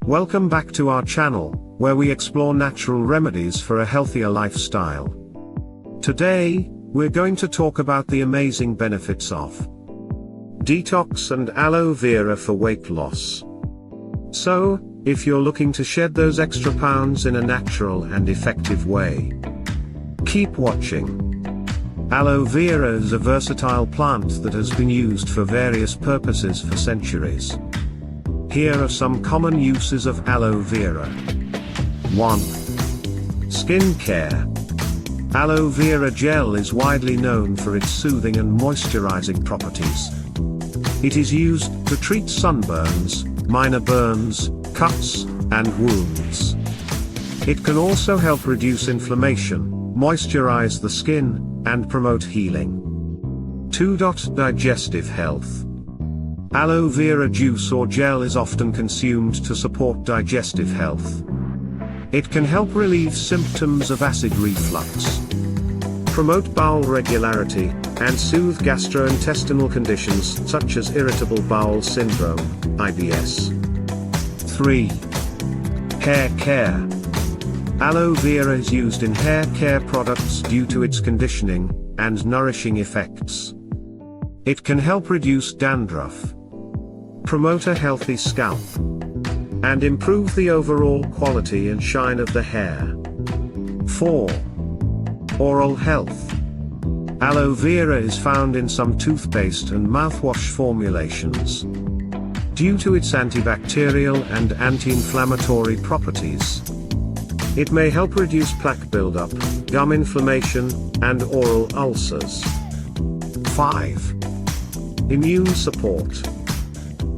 Welcome back to our channel, where we explore natural remedies for a healthier lifestyle. Today, we're going to talk about the amazing benefits of detox and aloe vera for weight loss. So, if you're looking to shed those extra pounds in a natural and effective way, keep watching. Aloe vera is a versatile plant that has been used for various purposes for centuries. Here are some common uses of aloe vera. 1. Skin care. Aloe vera gel is widely known for its soothing and moisturizing properties. It is used to treat sunburns, minor burns, cuts, and wounds. It can also help reduce inflammation, moisturize the skin, and promote healing. 2. Digestive health. Aloe vera juice or gel is often consumed to support digestive health. It can help relieve symptoms of acid reflux, promote bowel regularity, and soothe gastrointestinal conditions such as irritable bowel syndrome, IBS. 3. Hair care. Aloe vera is used in hair care products due to its conditioning and nourishing effects. It can help reduce dandruff, promote a healthy scalp, and improve the overall quality and shine of the hair. 4. Oral health. Aloe vera is found in some toothpaste and mouthwash formulations. Due to its antibacterial and anti-inflammatory properties, it may help reduce plaque buildup, gum inflammation, and oral ulcers. 5. Immune support.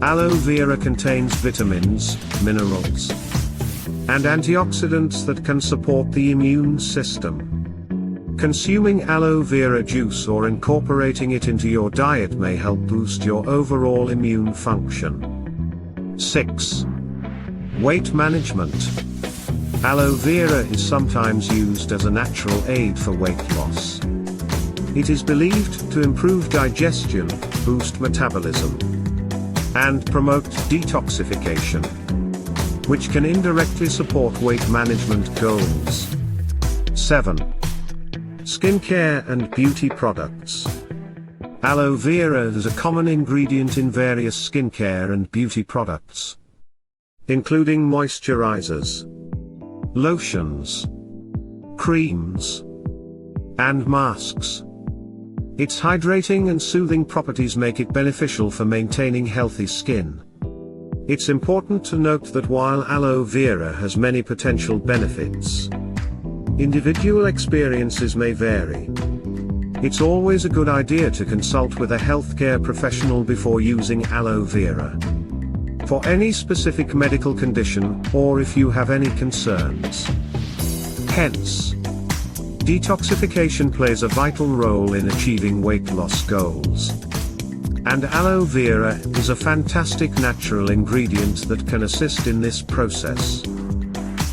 Aloe vera contains vitamins, minerals, and antioxidants that can support the immune system. Consuming aloe vera juice or incorporating it into your diet may help boost your overall immune function. 6. Weight management. Aloe vera is sometimes used as a natural aid for weight loss. It is believed to improve digestion, boost metabolism, and promote detoxification, which can indirectly support weight management goals. 7. Skincare and beauty products. Aloe vera is a common ingredient in various skincare and beauty products, including moisturizers, lotions, creams, and masks. Its hydrating and soothing properties make it beneficial for maintaining healthy skin. It's important to note that while aloe vera has many potential benefits, individual experiences may vary. It's always a good idea to consult with a healthcare professional before using aloe vera for any specific medical condition, or if you have any concerns. Hence, detoxification plays a vital role in achieving weight loss goals. And aloe vera is a fantastic natural ingredient that can assist in this process.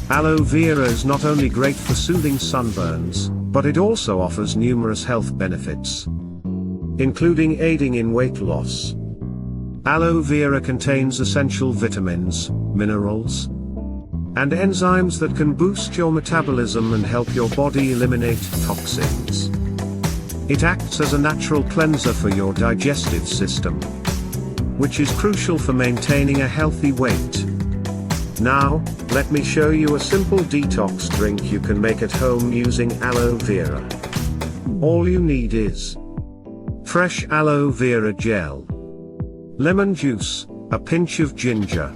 Aloe vera is not only great for soothing sunburns, but it also offers numerous health benefits, including aiding in weight loss. Aloe vera contains essential vitamins, minerals, and enzymes that can boost your metabolism and help your body eliminate toxins. It acts as a natural cleanser for your digestive system, which is crucial for maintaining a healthy weight. Now, let me show you a simple detox drink you can make at home using aloe vera. All you need is fresh aloe vera gel, lemon juice, a pinch of ginger,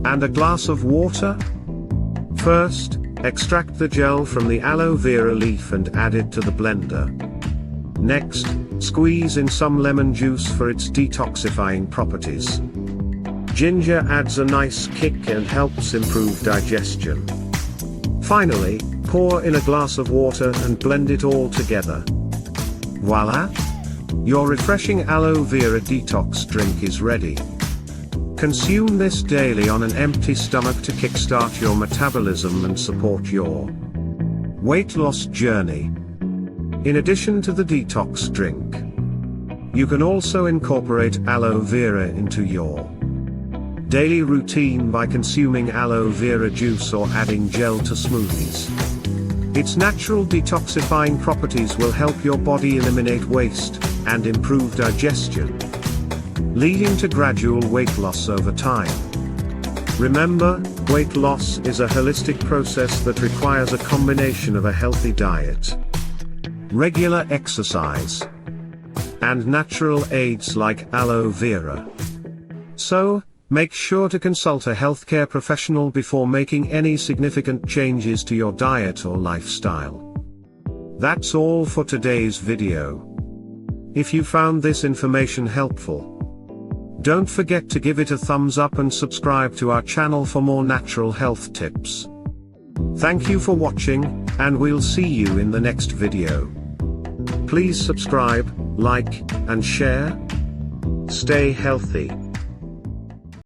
and a glass of water. First, extract the gel from the aloe vera leaf and add it to the blender. Next, squeeze in some lemon juice for its detoxifying properties. Ginger adds a nice kick and helps improve digestion. Finally, pour in a glass of water and blend it all together. Voila! Your refreshing aloe vera detox drink is ready. Consume this daily on an empty stomach to kickstart your metabolism and support your weight loss journey. In addition to the detox drink, you can also incorporate aloe vera into your Daily routine by consuming aloe vera juice or adding gel to smoothies. Its natural detoxifying properties will help your body eliminate waste and improve digestion, leading to gradual weight loss over time. Remember, weight loss is a holistic process that requires a combination of a healthy diet, regular exercise, and natural aids like aloe vera. So, make sure to consult a healthcare professional before making any significant changes to your diet or lifestyle. That's all for today's video. If you found this information helpful, don't forget to give it a thumbs up and subscribe to our channel for more natural health tips. Thank you for watching, and we'll see you in the next video. Please subscribe, like, and share. Stay healthy.